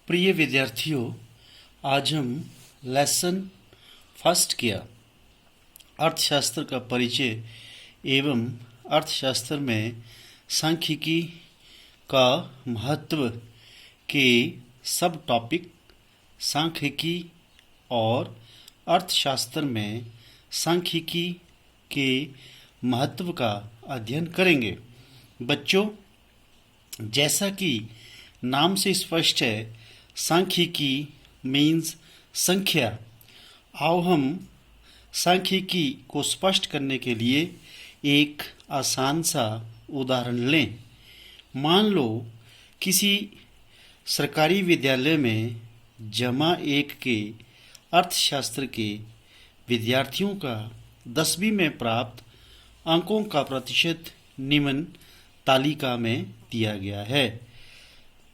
प्रिय विद्यार्थियों, आज हम लेसन फर्स्ट किया अर्थशास्त्र का परिचय एवं अर्थशास्त्र में सांख्यिकी का महत्व के सब टॉपिक सांख्यिकी और अर्थशास्त्र में सांख्यिकी के महत्व का अध्ययन करेंगे। बच्चों, जैसा कि नाम से स्पष्ट है, सांख्यिकी मीन्स संख्या। आओ हम सांख्यिकी को स्पष्ट करने के लिए एक आसान सा उदाहरण लें। मान लो किसी सरकारी विद्यालय में जमा 1 के अर्थशास्त्र के विद्यार्थियों का 10वीं में प्राप्त अंकों का प्रतिशत निम्न तालिका में दिया गया है।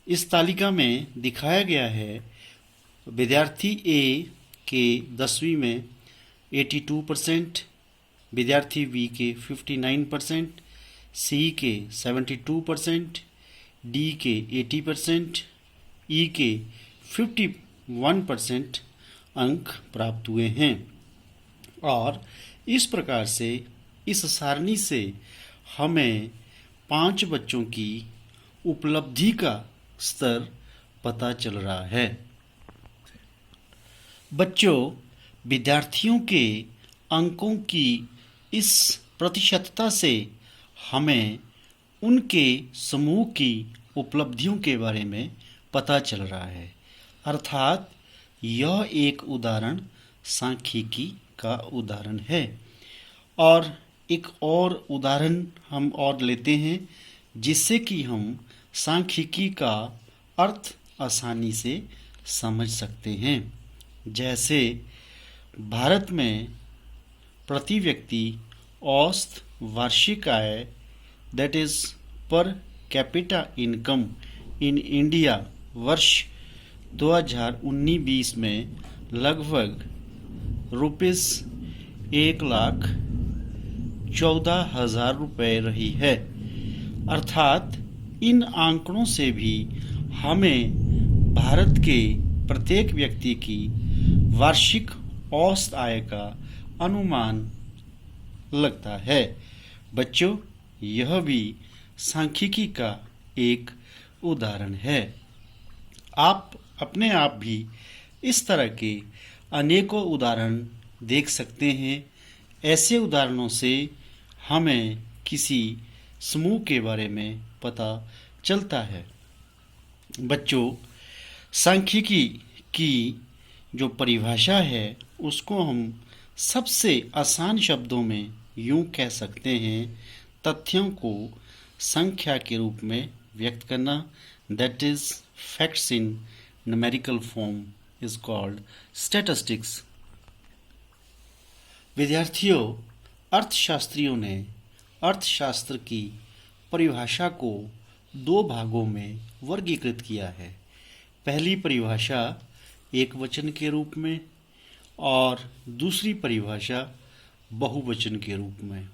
इस तालिका में दिखाया गया है विद्यार्थी ए के 10वीं में 82%, विद्यार्थी बी के 59%, सी के 72%, डी के 80%, ई के 51% अंक प्राप्त हुए हैं। और इस प्रकार से इस सारणी से हमें 5 बच्चों की उपलब्धि का स्तर पता चल रहा है। बच्चों, विद्यार्थियों के अंकों की इस प्रतिशतता से हमें उनके समूह की उपलब्धियों के बारे में पता चल रहा है। अर्थात यह एक उदाहरण सांख्यिकी का उदाहरण है। और एक और उदाहरण हम और लेते हैं, जिससे कि हम सांख्यिकी का अर्थ आसानी से समझ सकते हैं। जैसे भारत में प्रति व्यक्ति औसत वार्षिक आय that is per capita income in India वर्ष 2019-20 में लगभग ₹1,14,000 रही है। अर्थात इन आंकड़ों से भी हमें भारत के प्रत्येक व्यक्ति की वार्षिक औसत आय का अनुमान लगता है। बच्चों, यह भी सांख्यिकी का एक उदाहरण है। आप अपने आप भी इस तरह के अनेकों उदाहरण देख सकते हैं। ऐसे उदाहरणों से हमें किसी समूह के बारे में पता चलता है। बच्चों, सांख्यिकी की जो परिभाषा है उसको हम सबसे आसान शब्दों में यूं कह सकते हैं, तथ्यों को संख्या के रूप में व्यक्त करना, that is facts in numerical form is called statistics. विद्यार्थियों, अर्थशास्त्रियों ने अर्थशास्त्र की परिभाषा को 2 भागों में वर्गीकृत किया है। पहली परिभाषा एकवचन के रूप में और दूसरी परिभाषा बहुवचन के रूप में।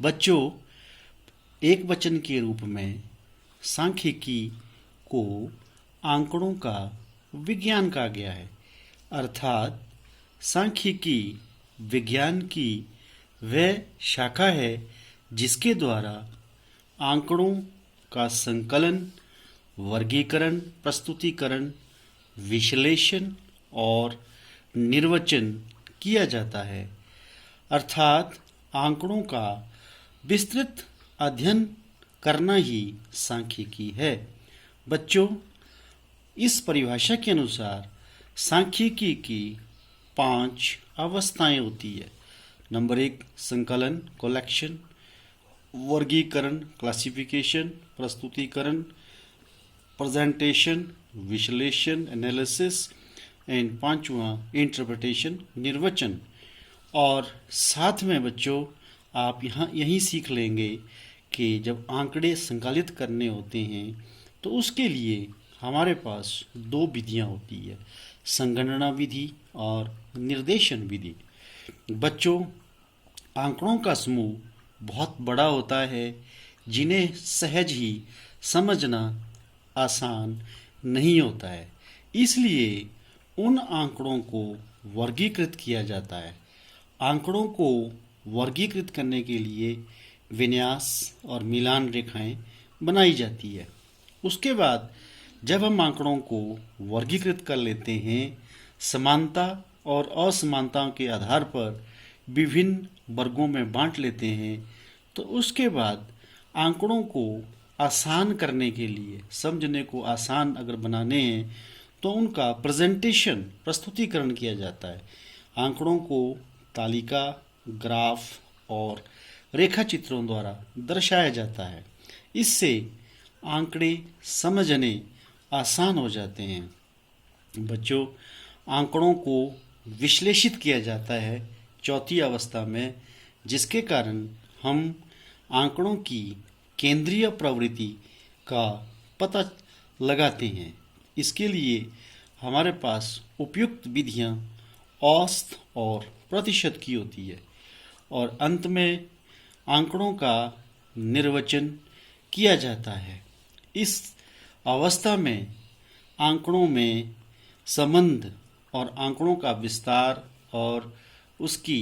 बच्चों, एकवचन के रूप में सांख्यिकी को आंकड़ों का विज्ञान कहा गया है। अर्थात सांख्यिकी विज्ञान की वह शाखा है जिसके द्वारा आंकड़ों का संकलन, वर्गीकरण, प्रस्तुतिकरण, विश्लेषण और निर्वचन किया जाता है। अर्थात आंकड़ों का विस्तृत अध्ययन करना ही सांख्यिकी है। बच्चों, इस परिभाषा के अनुसार सांख्यिकी की 5 अवस्थाएं होती है। नंबर 1 संकलन, कलेक्शन, वर्गीकरण, क्लासिफिकेशन, प्रस्तुतिकरण, प्रेजेंटेशन, विश्लेषण, एनालिसिस एंड 5वां इंटरप्रिटेशन, निर्वचन। और साथ में बच्चों, आप यही सीख लेंगे कि जब आंकड़े संकलित करने होते हैं तो उसके लिए हमारे पास 2 विधियां होती है, संगणना विधि और निर्देशन विधि। बच्चों, आंकड़ों का समूह बहुत बड़ा होता है जिन्हें सहज ही समझना आसान नहीं होता है। इसलिए उन आंकड़ों को वर्गीकृत किया जाता है। आंकड़ों को वर्गीकृत करने के लिए विन्यास और मिलान रेखाएं बनाई जाती है। उसके बाद जब हम आंकड़ों को वर्गीकृत कर लेते हैं, समानता और असमानताओं के आधार पर विभिन्न वर्गों में बांट लेते हैं, तो उसके बाद आंकड़ों को आसान करने के लिए, समझने को आसान अगर बनाने हैं, तो उनका प्रेजेंटेशन, प्रस्तुतिकरण किया जाता है। आंकड़ों को तालिका, ग्राफ और रेखा चित्रों द्वारा दर्शाया जाता है। इससे आंकड़े समझने आसान हो जाते हैं। बच्चों, आंकड़ों को विश्लेषित किया जाता है चौथी अवस्था में, जिसके कारण हम आंकड़ों की केंद्रीय प्रवृत्ति का पता लगाते हैं। इसके लिए हमारे पास उपयुक्त विधियां औसत और प्रतिशत की होती है, और अंत में आंकड़ों का निर्वचन किया जाता है। इस अवस्था में आंकड़ों में संबंध और आंकड़ों का विस्तार और उसकी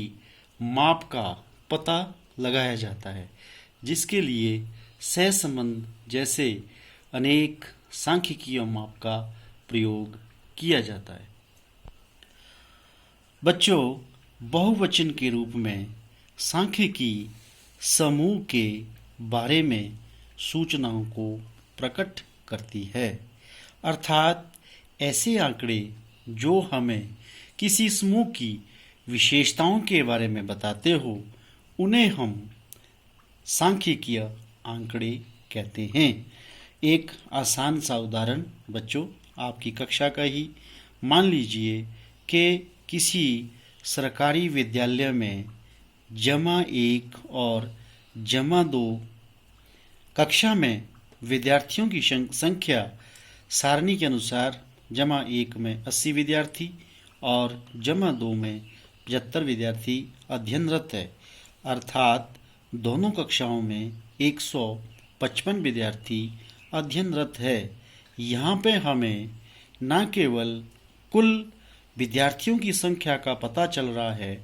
माप का पता लगाया जाता है, जिसके लिए सहसंबंध जैसे अनेक सांख्यिकीय माप का प्रयोग किया जाता है। बच्चों, बहुवचन के रूप में सांख्यिकी समूह के बारे में सूचनाओं को प्रकट करती है, अर्थात ऐसे आंकड़े जो हमें किसी समूह की विशेषताओं के बारे में बताते हो, उन्हें हम सांख्यिकीय आंकड़े कहते हैं। एक आसान सा उदाहरण बच्चों आपकी कक्षा का ही मान लीजिए कि किसी सरकारी विद्यालय में जमा 1 और जमा 2 कक्षा में विद्यार्थियों की संख्या सारणी के अनुसार जमा 1 में 80 विद्यार्थी और जमा 2 में 75 विद्यार्थी अध्ययनरत है, अर्थात दोनों कक्षाओं में 155 विद्यार्थी अध्ययनरत है। यहाँ पे हमें न केवल कुल विद्यार्थियों की संख्या का पता चल रहा है,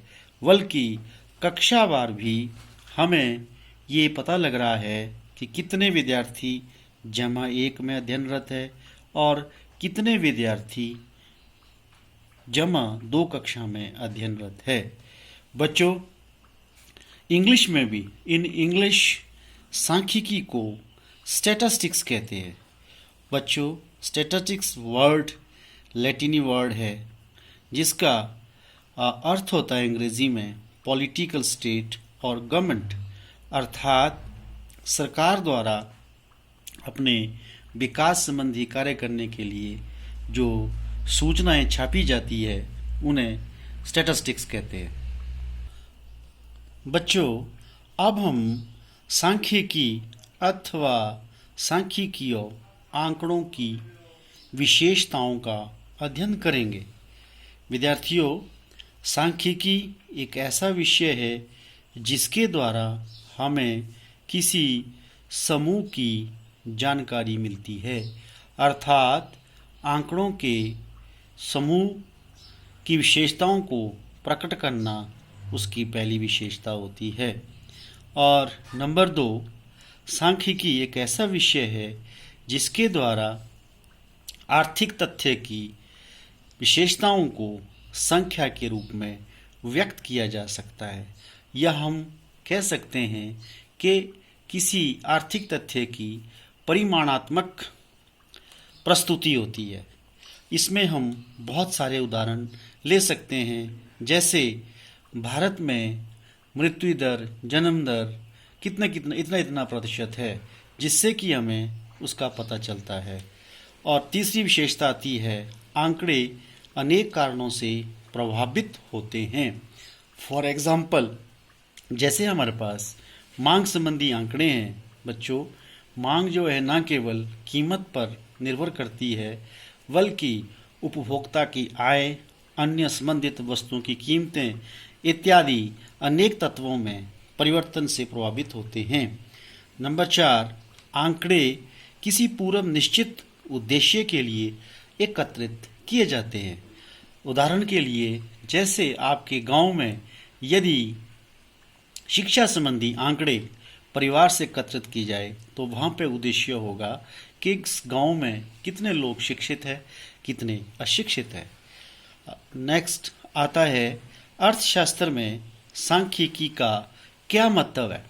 बल्कि कक्षावार भी हमें ये पता लग रहा है कि कितने विद्यार्थी जमा 1 में अध्ययनरत है और कितने विद्यार्थी जमा 2 कक्षा में अध्ययनरत है। बच्चों, इंग्लिश में भी इन इंग्लिश सांख्यिकी को स्टैटिस्टिक्स कहते हैं। बच्चों, स्टैटिस्टिक्स वर्ड लैटिनी वर्ड है, जिसका अर्थ होता है अंग्रेजी में पॉलिटिकल स्टेट और गवर्नमेंट, अर्थात सरकार द्वारा अपने विकास संबंधी कार्य करने के लिए जो सूचनाएं छापी जाती है, उन्हें स्टैटिस्टिक्स कहते हैं। बच्चों, अब हम सांख्यिकी अथवा सांख्यिकीय आंकड़ों की विशेषताओं का अध्ययन करेंगे। विद्यार्थियों, सांख्यिकी एक ऐसा विषय है जिसके द्वारा हमें किसी समूह की जानकारी मिलती है, अर्थात आंकड़ों के समूह की विशेषताओं को प्रकट करना उसकी पहली विशेषता होती है। और नंबर 2, सांख्यिकी एक ऐसा विषय है जिसके द्वारा आर्थिक तथ्य की विशेषताओं को संख्या के रूप में व्यक्त किया जा सकता है, या हम कह सकते हैं कि किसी आर्थिक तथ्य की परिमाणात्मक प्रस्तुति होती है। इसमें हम बहुत सारे उदाहरण ले सकते हैं, जैसे भारत में मृत्यु दर, जन्म दर इतना प्रतिशत है, जिससे कि हमें उसका पता चलता है। और तीसरी विशेषता आती है, आंकड़े अनेक कारणों से प्रभावित होते हैं। फॉर एग्जाम्पल, जैसे हमारे पास मांग संबंधी आंकड़े हैं। बच्चों, मांग जो है न केवल कीमत पर निर्भर करती है, बल्कि उपभोक्ता की आय, अन्य संबंधित वस्तुओं की कीमतें इत्यादि अनेक तत्वों में परिवर्तन से प्रभावित होते हैं। नंबर 4, आंकड़े किसी पूर्व निश्चित उद्देश्य के लिए एकत्रित किए जाते हैं। उदाहरण के लिए, जैसे आपके गांव में यदि शिक्षा संबंधी आंकड़े परिवार से एकत्रित की जाए तो वहाँ पे उद्देश्य होगा कि इस गांव में कितने लोग शिक्षित हैं, कितने अशिक्षित हैं। नेक्स्ट आता है अर्थशास्त्र में सांख्यिकी का क्या महत्व है।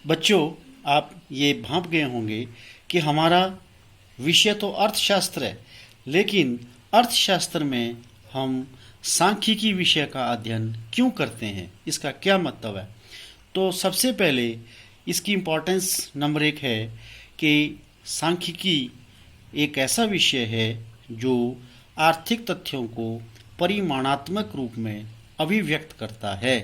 बच्चों, आप ये भांप गए होंगे कि हमारा विषय तो अर्थशास्त्र है, लेकिन अर्थशास्त्र में हम सांख्यिकी विषय का अध्ययन क्यों करते हैं, इसका क्या मतलब है। तो सबसे पहले इसकी इम्पोर्टेंस नंबर 1 है कि सांख्यिकी एक ऐसा विषय है जो आर्थिक तथ्यों को परिमाणात्मक रूप में अभिव्यक्त करता है।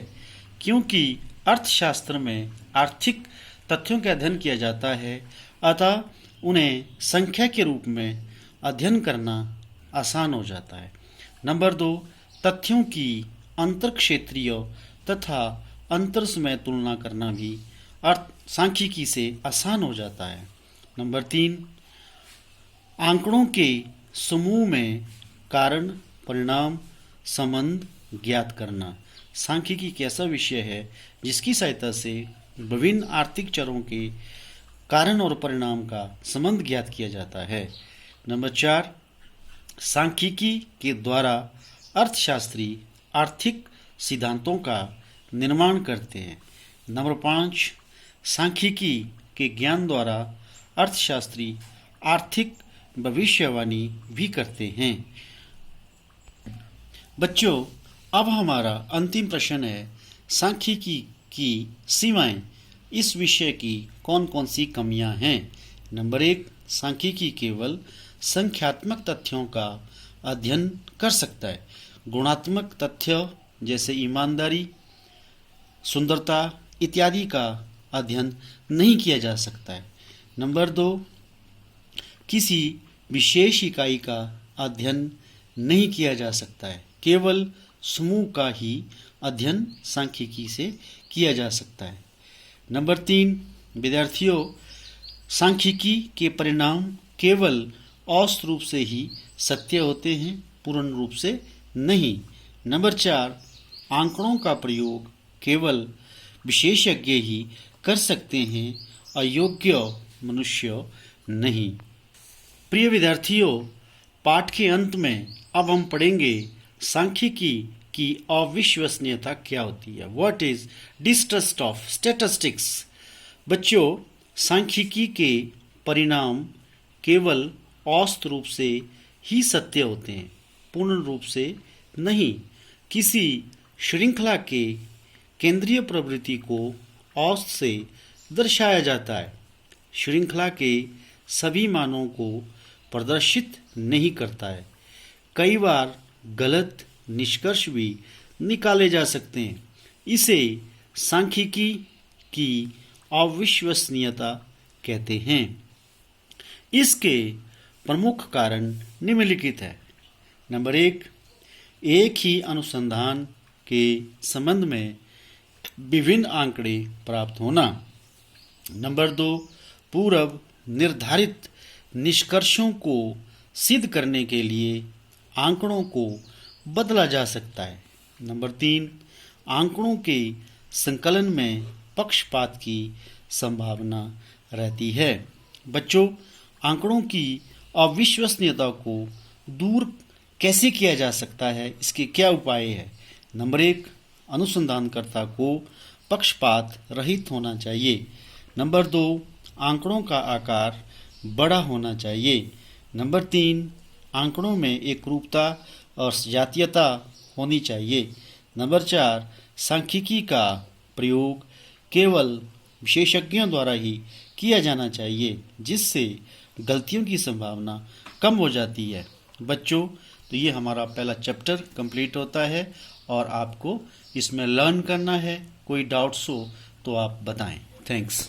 क्योंकि अर्थशास्त्र में आर्थिक तथ्यों का अध्ययन किया जाता है, अतः उन्हें संख्या के रूप में अध्ययन करना आसान हो जाता है। नंबर 2, तथ्यों की अंतरक्षेत्रीय तथा अंतरसमय तुलना करना भी सांख्यिकी से आसान हो जाता है। नंबर 3, आंकड़ों के समूह में कारण परिणाम संबंध ज्ञात करना। सांख्यिकी एक ऐसा विषय है जिसकी सहायता से विभिन्न आर्थिक चरों के कारण और परिणाम का संबंध ज्ञात किया जाता है। नंबर 4, सांख्यिकी के द्वारा अर्थशास्त्री आर्थिक सिद्धांतों का निर्माण करते हैं। नंबर 5, सांख्यिकी के ज्ञान द्वारा अर्थशास्त्री आर्थिक भविष्यवाणी भी करते हैं। बच्चों, अब हमारा अंतिम प्रश्न है, सांख्यिकी की सीमाएं। इस विषय की कौन कौन सी कमियां हैं। नंबर 1, सांख्यिकी केवल संख्यात्मक तथ्यों का अध्ययन कर सकता है। गुणात्मक तथ्य जैसे ईमानदारी, सुंदरता इत्यादि का अध्ययन नहीं किया जा सकता है। नंबर 2, किसी विशेष इकाई का अध्ययन नहीं किया जा सकता है। केवल समूह का ही अध्ययन सांख्यिकी से किया जा सकता है। नंबर 3, विद्यार्थियों, सांख्यिकी के परिणाम केवल औसत रूप से ही सत्य होते हैं, पूर्ण रूप से नहीं। नंबर 4, आंकड़ों का प्रयोग केवल विशेषज्ञ ही कर सकते हैं, अयोग्य मनुष्य नहीं। प्रिय विद्यार्थियों, पाठ के अंत में अब हम पढ़ेंगे सांख्यिकी की अविश्वसनीयता क्या होती है। What is distrust of statistics. बच्चों, सांख्यिकी के परिणाम केवल औसत रूप से ही सत्य होते हैं, पूर्ण रूप से नहीं। किसी श्रृंखला के केंद्रीय प्रवृत्ति को औसत से दर्शाया जाता है। श्रृंखला के सभी मानों को प्रदर्शित नहीं करता है। कई बार गलत निष्कर्ष भी निकाले जा सकते हैं। इसे सांख्यिकी की अविश्वसनीयता कहते हैं। इसके प्रमुख कारण निम्नलिखित है। नंबर 1, एक ही अनुसंधान के संबंध में विभिन्न आंकड़े प्राप्त होना। नंबर 2, पूर्व निर्धारित निष्कर्षों को सिद्ध करने के लिए आंकड़ों को बदला जा सकता है। नंबर 3, आंकड़ों के संकलन में पक्षपात की संभावना रहती है। बच्चों, आंकड़ों की अविश्वसनीयता को दूर कैसे किया जा सकता है, इसके क्या उपाय है। नंबर 1, अनुसंधानकर्ता को पक्षपात रहित होना चाहिए। नंबर 2, आंकड़ों का आकार बड़ा होना चाहिए। नंबर 3, आंकड़ों में एकरूपता और सजातीयता होनी चाहिए। नंबर 4, सांख्यिकी का प्रयोग केवल विशेषज्ञों द्वारा ही किया जाना चाहिए, जिससे गलतियों की संभावना कम हो जाती है। बच्चों, तो ये हमारा पहला चैप्टर कंप्लीट होता है और आपको इसमें लर्न करना है। कोई डाउट्स हो तो आप बताएं। थैंक्स।